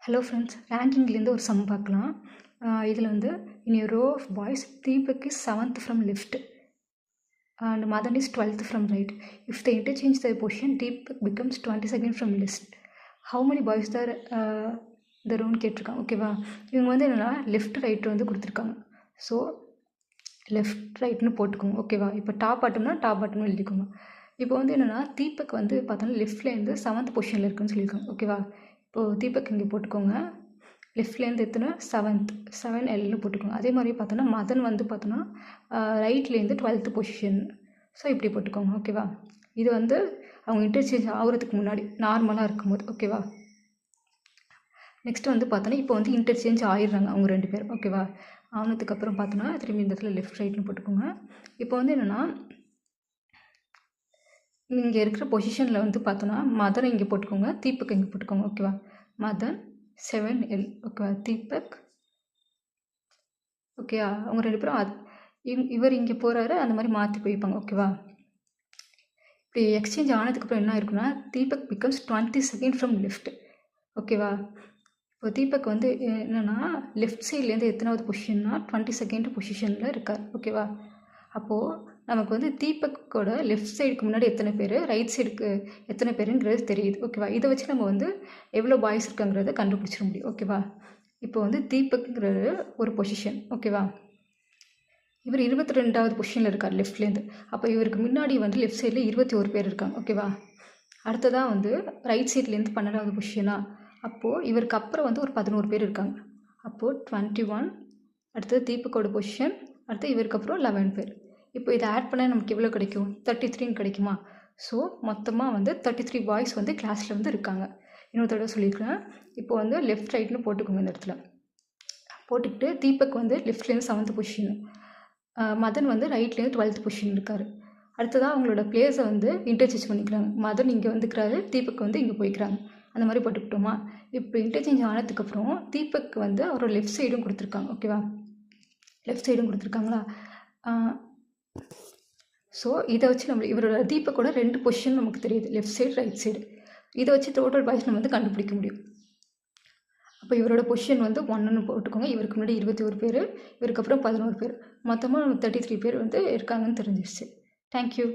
Hello friends, ரேங்கிங்லேருந்து ஒரு some பார்க்கலாம். இதில் வந்து இன் a row of boys, Deepak is 7th from left and Madan is 12th from right. If they interchange their position, Deepak becomes 22nd from list. How many boys are the round கேட்டிருக்காங்க. ஓகேவா, இவங்க வந்து என்னென்னா left right வந்து கொடுத்துருக்காங்க. So left ரைட்னு போட்டுக்கோங்க. ஓகேவா, இப்போ டாப் பாட்டம்னா டாப் பாட்டம்னு எழுதிக்கோங்க. இப்போ வந்து என்னென்னா தீபக் வந்து பார்த்தோன்னா லெஃப்ட்லேருந்து 7th பொசிஷனில் இருக்குன்னு சொல்லியிருக்காங்க. ஓகேவா, இப்போது தீபக் இங்கே போட்டுக்கோங்க. லெஃப்ட்லேருந்து எத்தனை 7Lன்னு போட்டுக்கோங்க. அதே மாதிரி பார்த்தோன்னா மதன் வந்து பார்த்தோன்னா ரைட்லேருந்து 12th பொசிஷன். ஸோ இப்படி போட்டுக்கோங்க. ஓகேவா, இது வந்து அவங்க இன்டர்சேஞ்ச் ஆகிறதுக்கு முன்னாடி நார்மலாக இருக்கும்போது. ஓகேவா, நெக்ஸ்ட் வந்து பார்த்தோன்னா இப்போ வந்து இன்டர்சேஞ்ச் ஆயிடுறாங்க அவங்க 2 பேர். ஓகேவா, ஆனதுக்கப்புறம் பார்த்தோன்னா திரும்பி இந்த இடத்துல லெஃப்ட் ரைட்னு போட்டுக்கோங்க. இப்போ வந்து என்னென்னா இங்கே இருக்கிற பொசிஷனில் வந்து பார்த்தோன்னா மதனை இங்கே போட்டுக்கோங்க, தீபக் இங்கே போட்டுக்கோங்க. ஓகேவா, மதன் 7L. ஓகேவா, தீபக். ஓகே, அவங்க 2 பேரும் இவர் இங்கே போகிறாரு, அந்த மாதிரி மாற்றி போய்ப்பாங்க. ஓகேவா, இப்படி எக்ஸ்சேஞ்ச் ஆனதுக்கப்புறம் என்ன இருக்குன்னா Deepak becomes 22nd from left. ஓகேவா, இப்போ தீபக் வந்து என்னென்னா லெஃப்ட் சைட்லேருந்து எத்தனாவது பொசிஷன்னா 22nd பொசிஷனில் இருக்கார். ஓகேவா, அப்போது நமக்கு வந்து தீபக்கோட லெஃப்ட் சைடுக்கு முன்னாடி எத்தனை பேர், ரைட் சைடுக்கு எத்தனை பேருங்கிறது தெரியுது. ஓகேவா, இதை வச்சு நம்ம வந்து எவ்வளோ பாய்ஸ் இருக்காங்கிறத கண்டுபிடிச்சிட முடியும். ஓகேவா, இப்போ வந்து தீபக்ங்கிறது ஒரு பொசிஷன். ஓகேவா, இவர் 22வது பொசிஷனில் இருக்கார் லெஃப்ட்லேருந்து. அப்போ இவருக்கு முன்னாடி வந்து லெஃப்ட் சைடில் 21 பேர் இருக்காங்க. ஓகேவா, அடுத்ததாக வந்து ரைட் சைட்லேருந்து 12வது பொசிஷனாக. அப்போது இவருக்கு அப்புறம் வந்து ஒரு 11 பேர் இருக்காங்க. அப்போது 21, அடுத்தது தீபக்கோட பொசிஷன், அடுத்து இவருக்கு அப்புறம் 11 பேர். இப்போ இதை ஆட் பண்ணால் நமக்கு எவ்வளோ கிடைக்கும், 33 கிடைக்குமா. ஸோ மொத்தமாக வந்து 33 பாய்ஸ் வந்து கிளாஸில் வந்து இருக்காங்க. இன்னொரு தடவை சொல்லியிருக்கேன். இப்போ வந்து லெஃப்ட் ரைட்னு போட்டுக்கோங்க. இந்த இடத்துல போட்டுக்கிட்டு தீபக் வந்து லெஃப்ட்லேருந்து 7th பொசிஷன், மதன் வந்து ரைட்லேருந்து 12th பொசிஷன் இருக்கார். அடுத்ததாக அவங்களோட பிளேஸை வந்து இன்டர்சேஞ்ச் பண்ணிக்கிறாங்க. மதன் இங்கே வந்துக்கிறாரு, தீபக் வந்து இங்கே போய்க்கிறாங்க. அந்த மாதிரி போட்டுக்கிட்டோமா. இப்போ இன்டர்சேஞ்ச் ஆனதுக்கப்புறம் தீபக் வந்து அவரோட லெஃப்ட் சைடும் கொடுத்துருக்காங்க. ஓகேவா, லெஃப்ட் சைடும் கொடுத்துருக்காங்களா. ஸோ இதை வச்சு நம்ம இவரோட தீபக்கோட 2 பொசிஷன் நமக்கு தெரியுது, லெஃப்ட் சைடு ரைட் சைடு. இதை வச்சு டோட்டல் பாய்ஸ் நம்ம வந்து கண்டுபிடிக்க முடியும். அப்போ இவரோட பொசிஷன் வந்து 1ன்னு போட்டுக்கோங்க. இவருக்கு முன்னாடி 21 பேர், இவருக்கு அப்புறம் 11 பேர், மொத்தமாக 33 பேர் வந்து இருக்காங்கன்னு தெரிஞ்சிருச்சு. தேங்க்யூ.